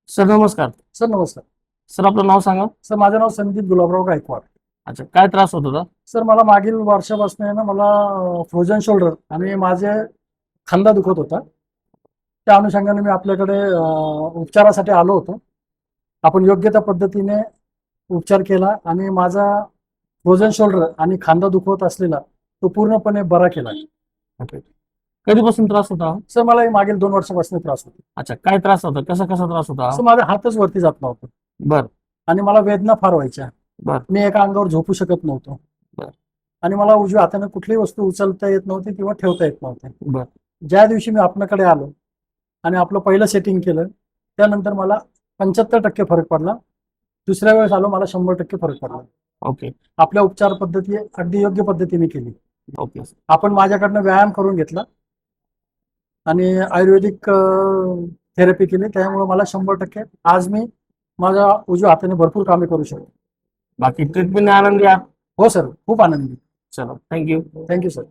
Sir नमस्कार. Sir नमस्कार. Sir आपलं नाव सांगा. सर माझं नाव संदीप गुलाबराव गायकवाड. अच्छा, काय त्रास होत होता? सर मला मागील वर्षापासून आहे ना मला फ्रोजन शोल्डर आणि माझे खांदा दुखत होता. त्या अनुषंगाने मी आपल्याकडे उपचारासाठी आलो होतो. आपण योग्य त्या पद्धतीने उपचार केला आणि माझा फ्रोजन शोल्डर आणि खांदा दुखत असलेला तो पूर्णपणे बरा केला. ओके. कधीपासून त्रास होता? सर मला हे मागील 2 वर्षापासून त्रास होता. अच्छा, काय त्रास होता? कसा कसा त्रास होता? सर माझा हातच वरती जात नव्हता बर आणि मला वेदना फार व्हायच्या. बर मी एका अंगावर झोपू शकत नव्हतो. बर. आणि मला उजव्या हाताने कुठलीही वस्तू उचलता येत नव्हती किंवा ठेवता येत नव्हते. बर ज्या दिवशी मी आपल्याकडे आलो आणि आपलं पहिलं सेटिंग केलं त्यानंतर मला 75% फरक पडला. दुसऱ्या वेळेस आलो मला 100% फरक पडला. ओके आपल्या उपचार पद्धती अगदी योग्य पद्धतीने केली. ओके आपण माझ्याकडनं व्यायाम करून घेतला आणि आयुर्वेदिक थेरपी केली. त्यामुळे मला 100% आज मी माझ्या उजव्या हाताने भरपूर कामे करू शकतो. बाकी ट्रीटमेंट आनंदी आहात? हो सर, खूप आनंदी. चलो, थँक्यू. Thank you sir.